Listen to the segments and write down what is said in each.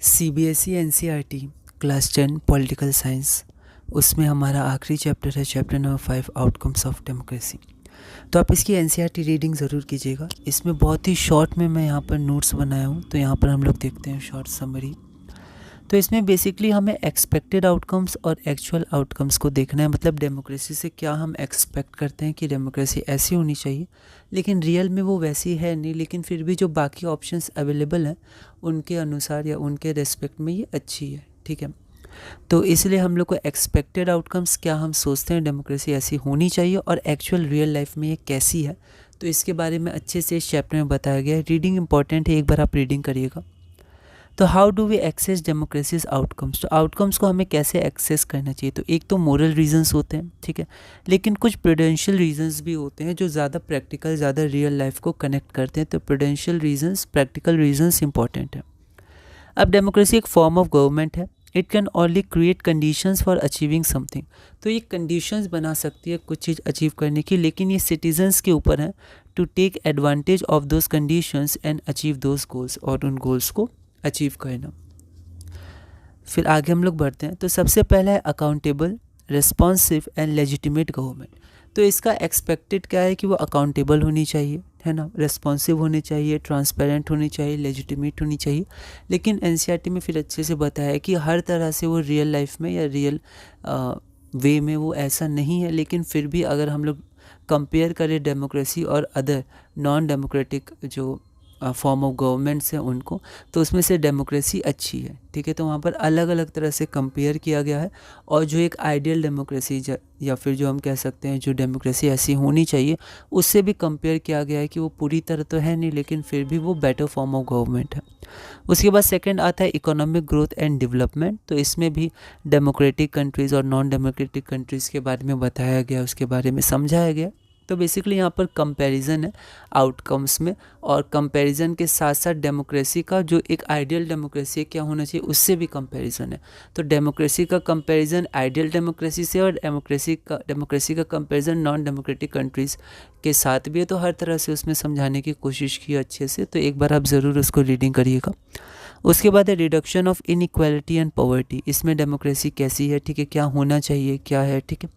CBSE NCERT class 10 political science, उसमें हमारा आखिरी चैप्टर है chapter number 5 outcomes of democracy. तो आप इसकी NCERT रीडिंग ज़रूर कीजिएगा। इसमें बहुत ही शॉर्ट में मैं यहाँ पर नोट्स बनाया हूँ, तो यहाँ पर हम लोग देखते हैं शॉर्ट समरी। तो इसमें बेसिकली हमें एक्सपेक्टेड आउटकम्स और एक्चुअल आउटकम्स को देखना है, मतलब डेमोक्रेसी से क्या हम एक्सपेक्ट करते हैं कि डेमोक्रेसी ऐसी होनी चाहिए, लेकिन रियल में वो वैसी है नहीं, लेकिन फिर भी जो बाकी ऑप्शंस अवेलेबल हैं उनके अनुसार या उनके रेस्पेक्ट में ये अच्छी है। ठीक है, तो इसलिए हम लोग को एक्सपेक्टेड आउटकम्स क्या हम सोचते हैं डेमोक्रेसी ऐसी होनी चाहिए और एक्चुअल रियल लाइफ में ये कैसी है, तो इसके बारे में अच्छे से इस चैप्टर में बताया गया है। रीडिंग इंपॉर्टेंट है, एक बार आप रीडिंग करिएगा। तो how do we access democracies outcomes, तो आउटकम्स को हमें कैसे एक्सेस करना चाहिए। तो एक तो मोरल रीजंस होते हैं, ठीक है, लेकिन कुछ प्रूडेंशियल रीजंस भी होते हैं जो ज़्यादा प्रैक्टिकल, ज़्यादा रियल लाइफ को कनेक्ट करते हैं। तो prudential reasons, practical reasons important है। अब डेमोक्रेसी एक फॉर्म ऑफ गवर्नमेंट है। It can only create conditions for achieving something, तो ये कंडीशंस बना सकती है कुछ चीज़ अचीव करने की, लेकिन ये सिटीजन्स के ऊपर है to take advantage of those conditions and achieve those goals, और उन गोल्स को अचीव करना। फिर आगे हम लोग बढ़ते हैं। तो सबसे पहला है accountable, responsive and legitimate government. तो इसका एक्सपेक्टेड क्या है कि वो अकाउंटेबल होनी चाहिए, है ना, रिस्पॉन्सिव होनी चाहिए, ट्रांसपेरेंट होनी चाहिए, लेजिटिमेट होनी चाहिए। लेकिन NCERT में फिर अच्छे से बताया है कि हर तरह से वो रियल लाइफ में या रियल वे में वो ऐसा नहीं है, लेकिन फिर भी अगर हम लोग कंपेयर करें डेमोक्रेसी और अदर नॉन डेमोक्रेटिक जो फॉर्म ऑफ गवर्नमेंट्स हैं उनको, तो उसमें से डेमोक्रेसी अच्छी है। ठीक है, तो वहाँ पर अलग अलग तरह से कंपेयर किया गया है, और जो एक आइडियल डेमोक्रेसी या फिर जो हम कह सकते हैं जो डेमोक्रेसी ऐसी होनी चाहिए, उससे भी कंपेयर किया गया है कि वो पूरी तरह तो है नहीं, लेकिन फिर भी वो बेटर फॉर्म ऑफ गवर्नमेंट है। उसके बाद सेकंड आता है इकोनॉमिक ग्रोथ एंड डेवलपमेंट। तो इसमें भी डेमोक्रेटिक कंट्रीज़ और नॉन डेमोक्रेटिक कंट्रीज़ के बारे में बताया गया, उसके बारे में समझाया गया। तो बेसिकली यहाँ पर कंपैरिजन है आउटकम्स में, और कंपैरिजन के साथ साथ डेमोक्रेसी का जो एक आइडियल डेमोक्रेसी क्या होना चाहिए उससे भी कंपैरिजन है। तो डेमोक्रेसी का कंपैरिजन आइडियल डेमोक्रेसी से, और डेमोक्रेसी का कंपैरिजन नॉन डेमोक्रेटिक कंट्रीज़ के साथ भी है। तो हर तरह से उसमें समझाने की कोशिश की अच्छे से, तो एक बार आप ज़रूर उसको रीडिंग करिएगा। उसके बाद है reduction of inequality and poverty. इसमें डेमोक्रेसी कैसी है, ठीक है, क्या होना चाहिए, क्या है, ठीक है।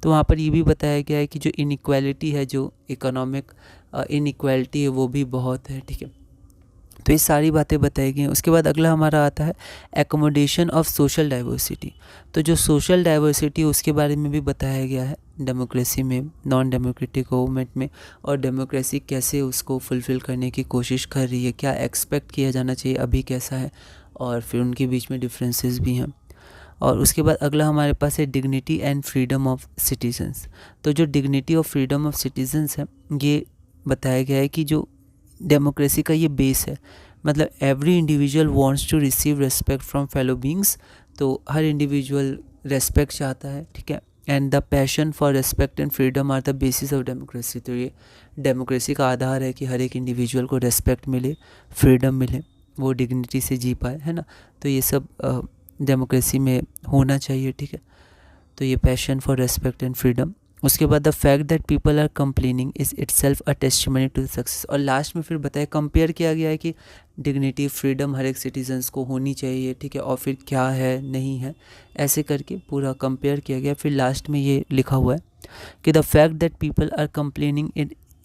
तो वहाँ पर ये भी बताया गया है कि जो इनइक्वालिटी है, जो इकोनॉमिक इनइक्वालिटी है, वो भी बहुत है, ठीक है। तो ये सारी बातें बताई गई हैं। उसके बाद अगला हमारा आता है एकोमोडेशन ऑफ सोशल डाइवर्सिटी। तो जो सोशल डाइवर्सिटी है उसके बारे में भी बताया गया है डेमोक्रेसी में, नॉन डेमोक्रेटिक गवर्नमेंट में, और डेमोक्रेसी कैसे उसको फुलफ़िल करने की कोशिश कर रही है, क्या एक्सपेक्ट किया जाना चाहिए, अभी कैसा है, और फिर उनके बीच में डिफरेंसेस भी हैं। और उसके बाद अगला हमारे पास है dignity and freedom of citizens. तो जो डिग्निटी और फ्रीडम ऑफ सिटीजन्स है, ये बताया गया है कि जो डेमोक्रेसी का ये बेस है, मतलब every individual wants to receive respect from fellow beings. तो हर इंडिविजुअल रेस्पेक्ट चाहता है, ठीक है, and the passion for respect and freedom are the basis of democracy. तो ये डेमोक्रेसी का आधार है कि हर एक इंडिविजुअल को रेस्पेक्ट मिले, फ्रीडम मिले, वो डिग्निटी से जी पाए, है ना। तो ये सब डेमोक्रेसी में होना चाहिए, ठीक है। तो ये passion for respect and freedom. उसके बाद the fact that people are complaining is itself a testimony to success. और लास्ट में फिर बताया, कंपेयर किया गया है कि डिग्निटी, फ्रीडम हर एक सिटीजन्स को होनी चाहिए, ठीक है, और फिर क्या है, नहीं है, ऐसे करके पूरा कंपेयर किया गया। फिर लास्ट में ये लिखा हुआ है कि the fact that people are complaining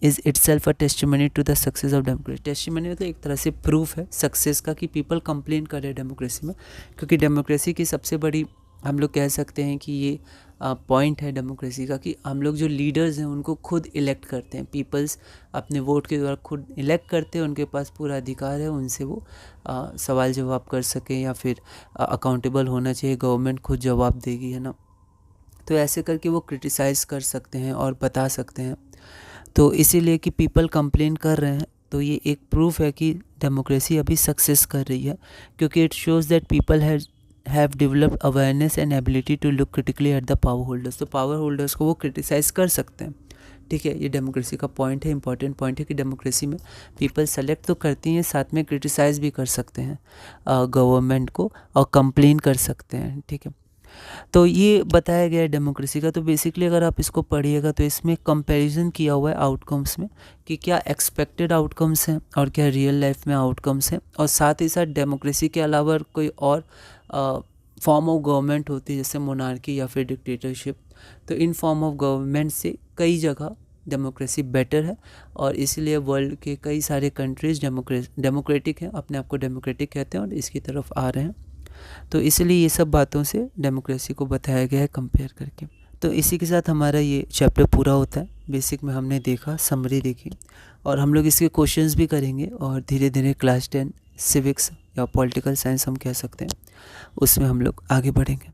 is itself a testimony to the success of democracy. Testimony मतलब एक तरह से प्रूफ है सक्सेस का कि पीपल कंप्लेन कर रहे हैं डेमोक्रेसी में, क्योंकि डेमोक्रेसी की सबसे बड़ी हम लोग कह सकते हैं कि ये पॉइंट है डेमोक्रेसी का कि हम लोग जो लीडर्स हैं उनको खुद इलेक्ट करते हैं। पीपल्स अपने वोट के द्वारा खुद इलेक्ट करते हैं, उनके पास पूरा अधिकार है, उनसे वो सवाल जवाब कर सकें, या फिर अकाउंटेबल होना चाहिए, गवर्नमेंट खुद जवाब देगी, है ना। तो ऐसे करके वो क्रिटिसाइज़ कर सकते हैं और बता सकते हैं। तो इसीलिए कि पीपल कंप्लेन कर रहे हैं, तो ये एक प्रूफ है कि डेमोक्रेसी अभी सक्सेस कर रही है, क्योंकि it shows that people have developed awareness and ability to look critically at the power holders. तो पावर होल्डर्स को वो क्रिटिसाइज़ कर सकते हैं, ठीक है। ये डेमोक्रेसी का पॉइंट है, इंपॉर्टेंट पॉइंट है कि डेमोक्रेसी में पीपल सेलेक्ट तो करती हैं, साथ में क्रिटिसाइज़ भी कर सकते हैं गवर्नमेंट को, और कंप्लेन कर सकते हैं, ठीक है। तो ये बताया गया है डेमोक्रेसी का। तो बेसिकली अगर आप इसको पढ़िएगा तो इसमें कंपैरिजन किया हुआ है आउटकम्स में कि क्या एक्सपेक्टेड आउटकम्स हैं और क्या रियल लाइफ में आउटकम्स हैं, और साथ ही साथ डेमोक्रेसी के अलावा कोई और फॉर्म ऑफ गवर्नमेंट होती है जैसे मोनार्की या फिर डिक्टेटरशिप। तो इन फॉर्म ऑफ गवर्नमेंट से कई जगह डेमोक्रेसी बेटर है, और इसलिए वर्ल्ड के कई सारे कंट्रीज़ डेमोक्रेटिक हैं, अपने आप को डेमोक्रेटिक कहते हैं और इसकी तरफ आ रहे हैं। तो इसलिए ये सब बातों से डेमोक्रेसी को बताया गया है कंपेयर करके। तो इसी के साथ हमारा ये चैप्टर पूरा होता है। बेसिक में हमने देखा, समरी देखी, और हम लोग इसके क्वेश्चंस भी करेंगे, और धीरे धीरे क्लास 10 सिविक्स या पॉलिटिकल साइंस हम कह सकते हैं, उसमें हम लोग आगे बढ़ेंगे।